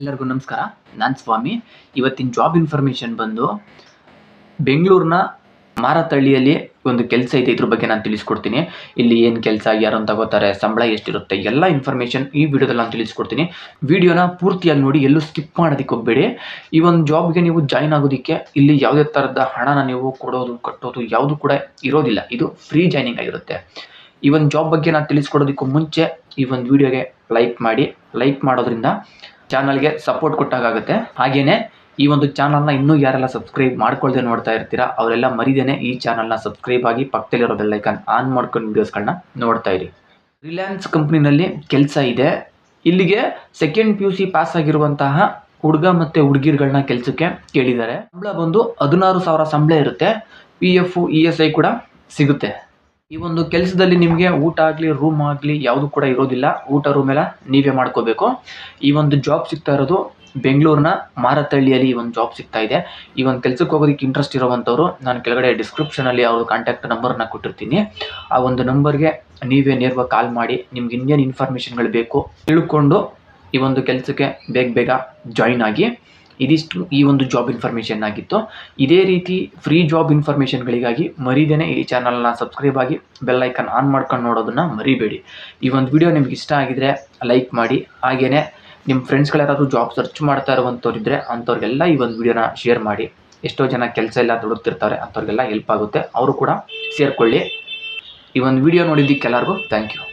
ಎಲ್ಲರಿಗೂ ನಮಸ್ಕಾರ. ನಾನು ಸ್ವಾಮಿ. ಇವತ್ತಿನ ಜಾಬ್ ಇನ್ಫಾರ್ಮೇಷನ್ ಬಂದು ಬೆಂಗಳೂರಿನ ಮಾರತಳ್ಳಿಯಲ್ಲಿ ಒಂದು ಕೆಲಸ ಇದೆ. ಇದ್ರ ಬಗ್ಗೆ ನಾನು ತಿಳಿಸ್ಕೊಡ್ತೀನಿ. ಇಲ್ಲಿ ಏನು ಕೆಲಸ, ಯಾರನ್ನು ತಗೋತಾರೆ, ಸಂಬಳ ಎಷ್ಟಿರುತ್ತೆ, ಎಲ್ಲ ಇನ್ಫಾರ್ಮೇಷನ್ ಈ ವಿಡಿಯೋದಲ್ಲಿ ನಾನು ತಿಳಿಸ್ಕೊಡ್ತೀನಿ. ವಿಡಿಯೋನ ಪೂರ್ತಿಯಾಗಿ ನೋಡಿ, ಎಲ್ಲೂ ಸ್ಕಿಪ್ ಮಾಡೋದಕ್ಕೆ ಹೋಗಬೇಡಿ. ಈ ಒಂದು ಜಾಬ್ಗೆ ನೀವು ಜಾಯ್ನ್ ಆಗೋದಕ್ಕೆ ಇಲ್ಲಿ ಯಾವುದೇ ಥರದ ಹಣನ ನೀವು ಕೊಡೋದು ಕಟ್ಟೋದು ಯಾವುದು ಕೂಡ ಇರೋದಿಲ್ಲ. ಇದು ಫ್ರೀ ಜಾಯ್ನಿಂಗ್ ಆಗಿರುತ್ತೆ. ಈ ಒಂದು ಜಾಬ್ ಬಗ್ಗೆ ನಾನು ತಿಳಿಸ್ಕೊಡೋದಕ್ಕೂ ಮುಂಚೆ ಈ ಒಂದು ವಿಡಿಯೋಗೆ ಲೈಕ್ ಮಾಡಿ. ಲೈಕ್ ಮಾಡೋದ್ರಿಂದ ಚಾನಲ್ಗೆ ಸಪೋರ್ಟ್ ಕೊಟ್ಟಾಗುತ್ತೆ. ಹಾಗೇನೆ ಈ ಒಂದು ಚಾನಲ್ನ ಇನ್ನೂ ಯಾರೆಲ್ಲ ಸಬ್ಸ್ಕ್ರೈಬ್ ಮಾಡ್ಕೊಳ್ದೆ ನೋಡ್ತಾ ಇರ್ತೀರಾ ಅವರೆಲ್ಲ ಮರಿದೇನೆ ಈ ಚಾನಲ್ನ ಸಬ್ಸ್ಕ್ರೈಬ್ ಆಗಿ ಪಕ್ಕದಲ್ಲಿರೋ ಬೆಲ್ ಐಕಾನ್ ಆನ್ ಮಾಡ್ಕೊಂಡು ವಿಡಿಯೋಸ್ಗಳನ್ನ ನೋಡ್ತಾ ಇರಿ. ರಿಲಯನ್ಸ್ ಕಂಪ್ನಿನಲ್ಲಿ ಕೆಲಸ ಇದೆ. ಇಲ್ಲಿಗೆ ಸೆಕೆಂಡ್ PUC ಪಾಸ್ ಆಗಿರುವಂತಹ ಹುಡುಗ ಮತ್ತು ಹುಡುಗಿರುಗಳನ್ನ ಕೆಲಸಕ್ಕೆ ಕೇಳಿದ್ದಾರೆ. ಸಂಬಳ ಬಂದು 16,000 ಸಂಬಳ ಇರುತ್ತೆ. PF ESI ಕೂಡ ಸಿಗುತ್ತೆ. ಈ ಒಂದು ಕೆಲಸದಲ್ಲಿ ನಿಮಗೆ ಊಟ ಆಗಲಿ ರೂಮ್ ಆಗಲಿ ಯಾವುದು ಕೂಡ ಇರೋದಿಲ್ಲ. ಊಟ ರೂಮ್ ಎಲ್ಲ ನೀವೇ ಮಾಡ್ಕೋಬೇಕು. ಈ ಒಂದು ಜಾಬ್ ಸಿಗ್ತಾ ಇರೋದು ಬೆಂಗಳೂರಿನ ಮಾರತಳ್ಳಿಯಲ್ಲಿ ಈ ಒಂದು ಜಾಬ್ ಸಿಗ್ತಾ ಇದೆ. ಈ ಒಂದು ಕೆಲಸಕ್ಕೆ ಹೋಗೋದಕ್ಕೆ ಇಂಟ್ರೆಸ್ಟ್ ಇರೋವಂಥವ್ರು ನಾನು ಕೆಳಗಡೆ ಡಿಸ್ಕ್ರಿಪ್ಷನಲ್ಲಿ ಅವ್ರ ಕಾಂಟ್ಯಾಕ್ಟ್ ನಂಬರ್ನ ಕೊಟ್ಟಿರ್ತೀನಿ. ಆ ಒಂದು ನಂಬರ್ಗೆ ನೀವೇ ನೇರವಾಗಿ ಕಾಲ್ ಮಾಡಿ ನಿಮ್ಗೆ ಇನ್ನೇನು ಇನ್ಫಾರ್ಮೇಷನ್ಗಳು ಬೇಕು ತಿಳ್ಕೊಂಡು ಈ ಒಂದು ಕೆಲಸಕ್ಕೆ ಬೇಗ ಜಾಯಿನ್ ಆಗಿ. ಇದಿಷ್ಟು ಈ ಒಂದು ಜಾಬ್ ಇನ್ಫಾರ್ಮೇಷನ್ ಆಗಿತ್ತು. ಇದೇ ರೀತಿ ಫ್ರೀ ಜಾಬ್ ಇನ್ಫಾರ್ಮೇಷನ್ಗಳಿಗಾಗಿ ಮರಿದೇನೆ ಈ ಚಾನಲ್ನ ಸಬ್ಸ್ಕ್ರೈಬ್ ಆಗಿ ಬೆಲ್ ಐಕಾನ್ ಆನ್ ಮಾಡ್ಕೊಂಡು ನೋಡೋದನ್ನು ಮರಿಬೇಡಿ. ಈ ಒಂದು ವಿಡಿಯೋ ನಿಮ್ಗೆ ಇಷ್ಟ ಆಗಿದ್ರೆ ಲೈಕ್ ಮಾಡಿ. ಹಾಗೆಯೇ ನಿಮ್ಮ ಫ್ರೆಂಡ್ಸ್ಗಳ್ಯಾರಾದರೂ ಜಾಬ್ ಸರ್ಚ್ ಮಾಡ್ತಾ ಇರುವಂಥವ್ರು ಇದ್ದರೆ ಅಂಥವ್ರಿಗೆಲ್ಲ ಈ ಒಂದು ವಿಡಿಯೋನ ಶೇರ್ ಮಾಡಿ. ಎಷ್ಟೋ ಜನ ಕೆಲಸ ಎಲ್ಲ ದುಡುಕ್ತಿರ್ತಾರೆ, ಅಂಥವ್ರಿಗೆಲ್ಲ ಹೆಲ್ಪ್ ಆಗುತ್ತೆ. ಅವರು ಕೂಡ ಸೇರಿಕೊಳ್ಳಿ. ಈ ಒಂದು ವಿಡಿಯೋ ನೋಡಿದ್ದಕ್ಕೆ ಎಲ್ಲರಿಗೂ ಥ್ಯಾಂಕ್ ಯು.